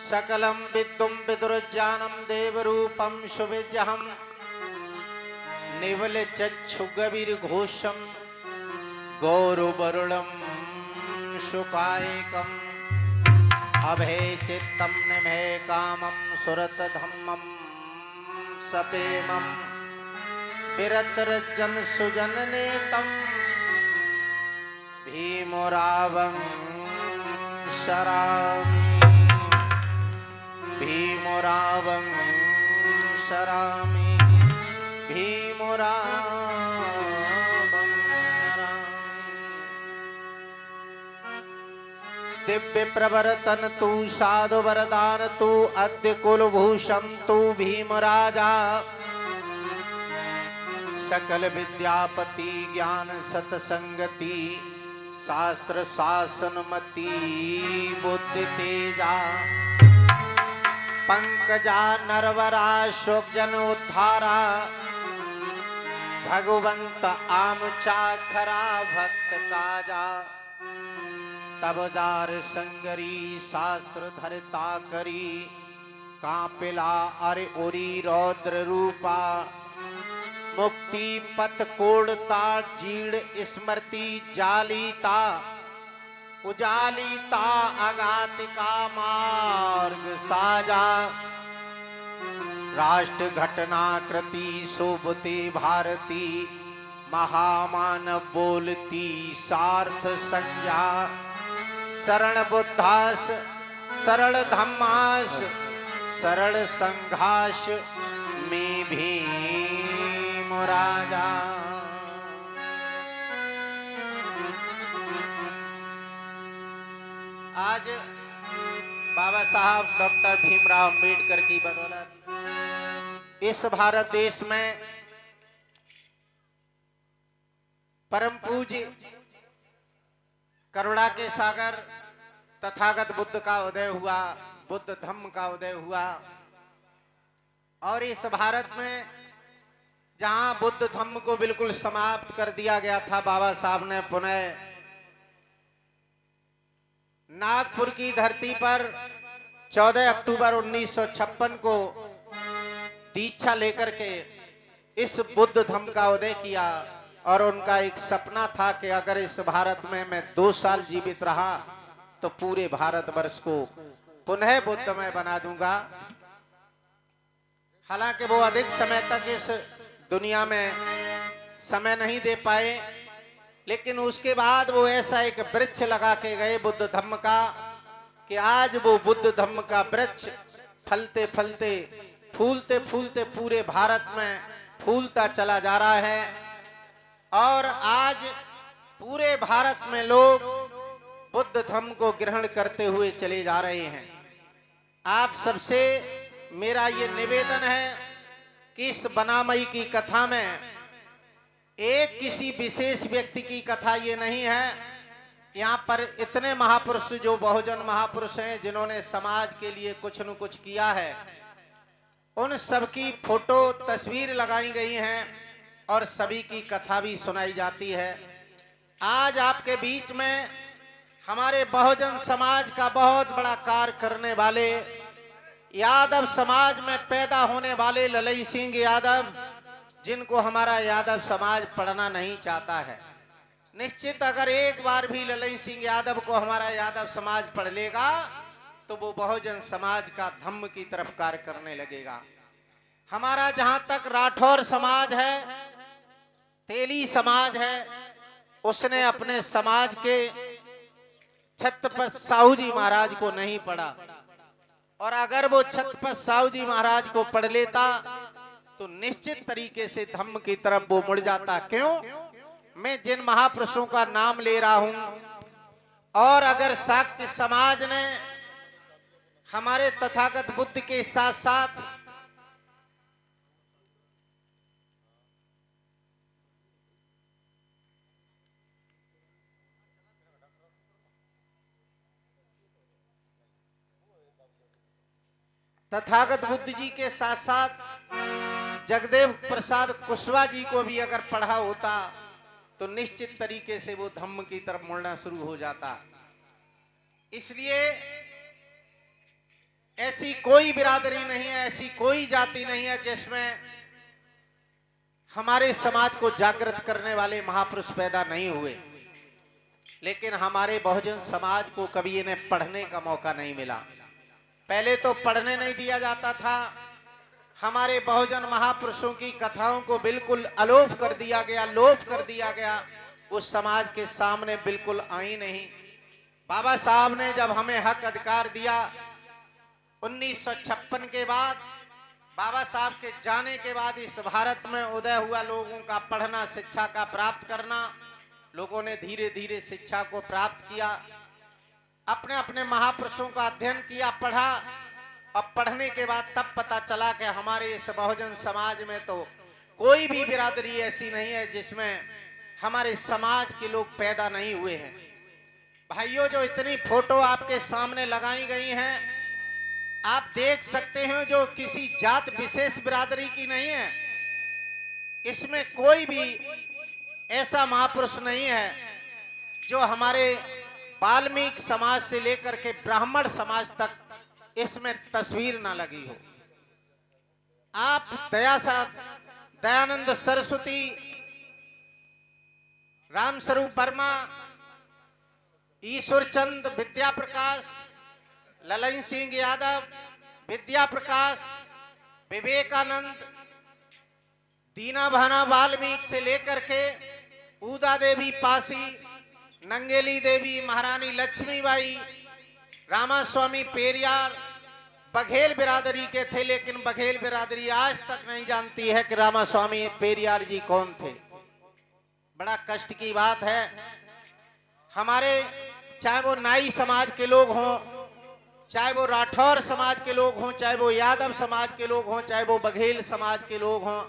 सकलं विद्युं विदुर्ज्ञानं देवरूपं सुविज्ञहं निवलचक्षुगविर्घोषं गौरवरुणं शुकायकम् अभयचित्तं निमेकामं सुरतधम्मं सपेमं विरतरजन सुजननेतं भीमरावं शरामि भीमरावं शरामि भीमरावं शरामि। दिव्य प्रवर्तन तू साधु वरदान तू अद्य कुलभूषण तू भीमराजा सकल विद्यापति ज्ञान सतसंगति शास्त्र शासनमति बुद्धि तेजा पंकजा नरवरा शोक जन उद्धारा भगवंत आमचा खरा भक्त काजा तबदार संगरी शास्त्र धरता करी कापिला अरे उरी रौद्र रूपा मुक्ति पथ कोड़ता जीड़ स्मृति जालीता उजालीता अगातिका मार्ग साजा राष्ट्र घटना कृति शोभते भारती महामानव बोलती सार्थ संज्ञा शरण बुद्धास सरल धम्मास सरल संघास में भीम राजा। आज बाबा साहब डॉक्टर भीमराव अंबेडकर की बदौलत इस भारत देश में परम पूज्य करुणा के सागर तथागत बुद्ध का उदय हुआ, बुद्ध धम्म का उदय हुआ। और इस भारत में जहां बुद्ध धम्म को बिल्कुल समाप्त कर दिया गया था, बाबा साहब ने पुनः नागपुर की धरती पर 14 अक्टूबर 1956 को दीक्षा लेकर के इस बुद्ध धम्म का उदय किया। और उनका एक सपना था कि अगर इस भारत में मैं 2 साल जीवित रहा तो पूरे भारतवर्ष को पुनः बुद्धमय बना दूंगा। हालांकि वो अधिक समय तक इस दुनिया में समय नहीं दे पाए, लेकिन उसके बाद वो ऐसा एक वृक्ष लगा के गए बुद्ध धम्म का कि आज वो बुद्ध धम्म का वृक्ष फलते फलते फूलते फूलते पूरे भारत में फूलता चला जा रहा है। और आज पूरे भारत में लोग बुद्ध धम्म को ग्रहण करते हुए चले जा रहे हैं। आप सबसे मेरा ये निवेदन है कि इस बनामई की कथा में एक किसी विशेष व्यक्ति की कथा ये नहीं है। यहाँ पर इतने महापुरुष जो बहुजन महापुरुष हैं जिन्होंने समाज के लिए कुछ न कुछ किया है, उन सबकी फोटो तस्वीर लगाई गई हैं और सभी की कथा भी सुनाई जाती है। आज आपके बीच में हमारे बहुजन समाज का बहुत बड़ा कार्य करने वाले यादव समाज में पैदा होने वाले ललई सिंह यादव, जिनको हमारा यादव समाज पढ़ना नहीं चाहता है। निश्चित अगर एक बार भी ललई सिंह यादव को हमारा यादव समाज पढ़ लेगा तो वो बहुजन समाज का धम्म की तरफ कार्य करने लगेगा। हमारा जहां तक राठौर समाज है, तेली समाज है, उसने अपने समाज के छत्रपति साहू जी महाराज को नहीं पढ़ा। और अगर वो छत्रपति साहू जी महाराज को पढ़ लेता तो निश्चित तरीके से धम्म की तरफ वो मुड़ जाता। क्यों? मैं जिन महापुरुषों का नाम ले रहा हूं, और अगर शाक्य समाज ने हमारे तथागत बुद्ध के साथ साथ तथागत बुद्ध जी के साथ साथ जगदेव प्रसाद कुशवाहा जी को भी अगर पढ़ा होता तो निश्चित तरीके से वो धम्म की तरफ मुड़ना शुरू हो जाता। इसलिए ऐसी कोई बिरादरी नहीं है, ऐसी कोई जाति नहीं है जिसमें हमारे समाज को जागृत करने वाले महापुरुष पैदा नहीं हुए। लेकिन हमारे बहुजन समाज को कभी इन्हें पढ़ने का मौका नहीं मिला। पहले तो पढ़ने नहीं दिया जाता था। हमारे बहुजन महापुरुषों की कथाओं को बिल्कुल अलोप कर दिया गया, लोप कर दिया गया। उस समाज के सामने बिल्कुल आई नहीं। बाबा साहब ने जब हमें हक अधिकार दिया 1956 के बाद, बाबा साहब के जाने के बाद इस भारत में उदय हुआ लोगों का पढ़ना, शिक्षा का प्राप्त करना, लोगों ने धीरे धीरे शिक्षा को प्राप्त किया, अपने अपने महापुरुषों का अध्ययन किया, पढ़ा। अब पढ़ने के बाद तब पता चला कि हमारे इस बहुजन समाज में तो कोई भी बिरादरी ऐसी नहीं है जिसमें हमारे समाज के लोग पैदा नहीं हुए हैं। भाइयों, जो इतनी फोटो आपके सामने लगाई गई हैं, आप देख सकते हैं, जो किसी जात विशेष बिरादरी की नहीं है। इसमें कोई भी ऐसा महापुरुष नहीं है जो हमारे वाल्मीकि समाज से लेकर के ब्राह्मण समाज तक इसमें तस्वीर ना लगी हो। आप दयानंद सरस्वती, रामस्वरूप वर्मा, ईश्वर चंद, विद्या प्रकाश, ललन सिंह यादव, विद्या प्रकाश, विवेकानंद, दीना भाना वाल्मीकि से लेकर के उदा देवी पासी, नंगेली देवी, महारानी लक्ष्मीबाई, रामास्वामी पेरियार बघेल बिरादरी के थे। लेकिन बघेल बिरादरी आज तक नहीं जानती है कि रामास्वामी पेरियार जी कौन थे। बड़ा कष्ट की बात है। हमारे चाहे वो नाई समाज के लोग हों, चाहे वो राठौर समाज के लोग हों, चाहे वो यादव समाज के लोग हों, चाहे वो बघेल समाज के लोग हों,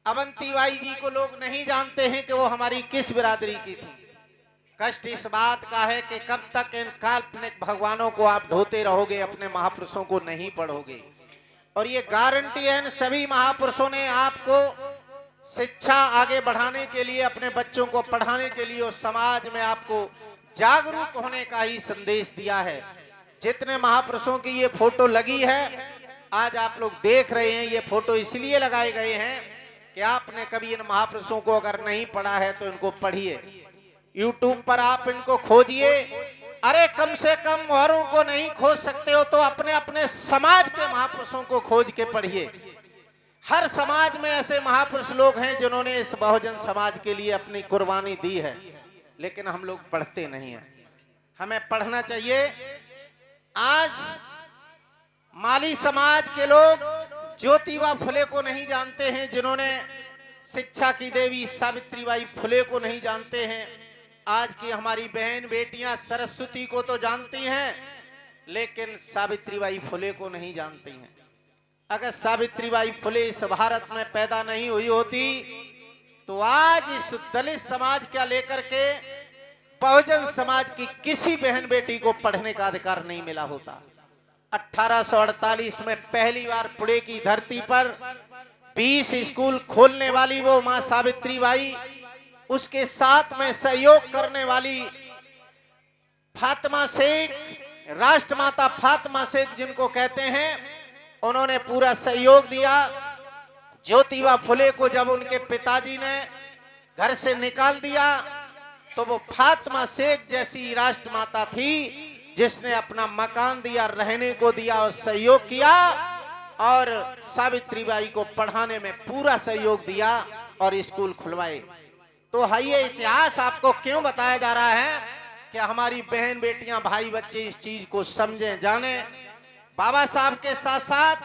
अवंतीबाई जी को लोग नहीं जानते हैं कि वो हमारी किस बिरादरी की थी। कष्ट इस बात का है कि कब तक इन काल्पनिक भगवानों को आप ढोते रहोगे, अपने महापुरुषों को नहीं पढ़ोगे। और ये गारंटी है, इन सभी महापुरुषों ने आपको शिक्षा आगे बढ़ाने के लिए, अपने बच्चों को पढ़ाने के लिए और समाज में आपको जागरूक होने का ही संदेश दिया है। जितने महापुरुषों की ये फोटो लगी है, आज आप लोग देख रहे हैं, ये फोटो इसलिए लगाए गए हैं कि आपने कभी इन महापुरुषों को अगर नहीं पढ़ा है तो इनको पढ़िए। YouTube पर आप इनको खोजिए। अरे कम से कम औरों को नहीं खोज सकते हो तो अपने अपने समाज के महापुरुषों को खोज के पढ़िए। हर समाज में ऐसे महापुरुष लोग हैं जिन्होंने इस बहुजन समाज के लिए अपनी कुर्बानी दी है, लेकिन हम लोग पढ़ते नहीं हैं। हमें पढ़ना चाहिए। आज माली समाज के लोग ज्योतिबा फुले को नहीं जानते हैं, जिन्होंने शिक्षा की देवी सावित्रीबाई फुले को नहीं जानते हैं। आज की हमारी बहन बेटियां सरस्वती को तो जानती हैं, लेकिन सावित्रीबाई फुले को नहीं जानती हैं। अगर सावित्रीबाई फुले इस भारत में पैदा नहीं हुई होती तो आज इस दलित समाज का लेकर के बहुजन समाज की किसी बहन बेटी को पढ़ने का अधिकार नहीं मिला होता। 1848 में पहली बार पुणे की धरती पर 20 स्कूल खोलने वाली वो मां सावित्रीबाई, उसके साथ में सहयोग करने वाली फातिमा शेख, राष्ट्रमाता फातिमा शेख जिनको कहते हैं, उन्होंने पूरा सहयोग दिया। ज्योतिबा फुले को जब उनके पिताजी ने घर से निकाल दिया तो वो फातिमा शेख जैसी राष्ट्रमाता थी जिसने अपना मकान दिया, रहने को दिया और सहयोग किया, और सावित्रीबाई को पढ़ाने में पूरा सहयोग दिया और स्कूल खुलवाए। तो है ये इतिहास आपको क्यों बताया जा रहा है कि हमारी बहन बेटियां, भाई बच्चे इस चीज को समझें, जाने। बाबा साहब के साथ साथ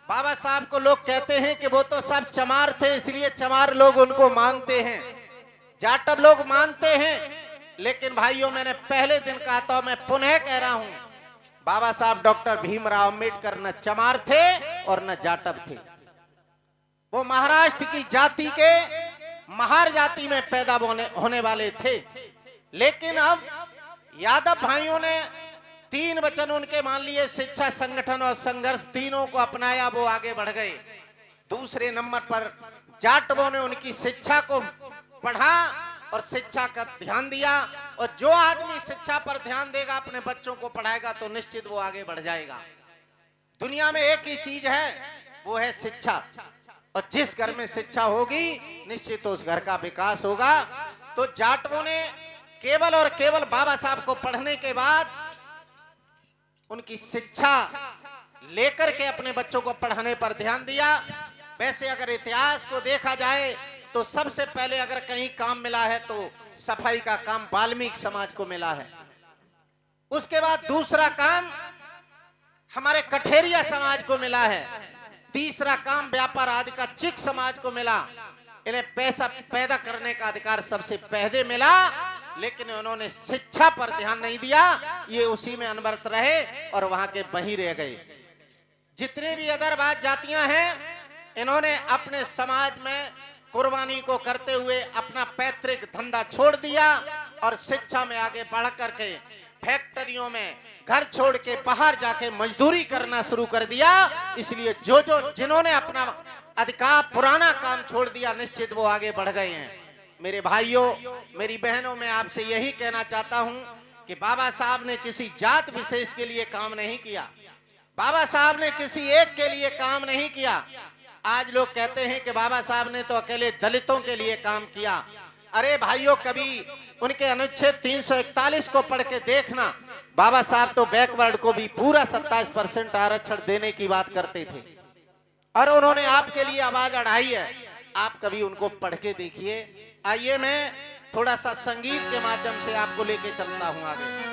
बाबा साहब को लोग कहते हैं कि वो तो सब चमार थे, इसलिए चमार लोग उनको मानते हैं, जाटव लोग मानते हैं। लेकिन भाइयों, मैंने पहले दिन कहा था, मैं पुनः कह रहा हूं, बाबा साहब डॉक्टर भीमराव अंबेडकर न चमार थे और न जाटव थे। वो महाराष्ट्र की जाति के महार जाति में पैदा होने वाले थे। लेकिन अब यादव भाइयों ने 3 वचन उनके मान लिए, शिक्षा, संगठन और संघर्ष, तीनों को अपनाया, वो आगे बढ़ गए। दूसरे नंबर पर जाटवों ने उनकी शिक्षा को पढ़ा और शिक्षा का ध्यान दिया। और जो आदमी शिक्षा पर ध्यान देगा, अपने बच्चों को पढ़ाएगा, तो निश्चित वो आगे बढ़ जाएगा। दुनिया में एक ही चीज है, वो है शिक्षा। और जिस घर में शिक्षा होगी, निश्चित उस घर का विकास होगा। तो जाटवों ने केवल और केवल बाबा साहब को पढ़ने के बाद उनकी शिक्षा लेकर के अपने बच्चों को पढ़ाने पर ध्यान दिया। वैसे अगर इतिहास को देखा जाए तो सबसे पहले अगर कहीं काम मिला है तो सफाई का काम वाल्मीकि समाज को मिला है। उसके बाद दूसरा काम हमारे कठेरिया समाज को मिला है। तीसरा काम व्यापार आदि का चिक समाज को मिला। इन्हें पैसा पैदा करने का अधिकार सबसे पहले मिला, लेकिन उन्होंने शिक्षा पर ध्यान नहीं दिया। ये उसी में अनवरत रहे और वहां के वहीं रह गए। जितने भी अदरवाद जातियां हैं, इन्होंने अपने समाज में कुर्बानी को करते हुए अपना पैतृक धंधा छोड़ दिया और शिक्षा में आगे बढ़ करके फैक्ट्रियों में घर छोड़ के बाहर जाके मजदूरी करना शुरू कर दिया। इसलिए जिन्होंने अपना अधिकार पुराना काम छोड़ दिया, निश्चित वो आगे बढ़ गए हैं। मेरे भाइयों, मेरी बहनों, मैं आपसे यही कहना चाहता हूं कि बाबा साहब ने किसी जात विशेष के लिए काम नहीं किया। बाबा साहब ने किसी एक के लिए काम नहीं किया। आज लोग कहते हैं कि बाबा साहब ने तो अकेले दलितों के लिए काम किया। अरे भाइयों, कभी उनके अनुच्छेद 341 को पढ़ के देखना। बाबा साहब तो बैकवर्ड को भी पूरा 27% आरक्षण देने की बात करते थे और उन्होंने आपके लिए आवाज उठाई है। आप कभी उनको पढ़ के देखिए। आइए मैं थोड़ा सा संगीत के माध्यम से आपको लेके चलता हूं आगे।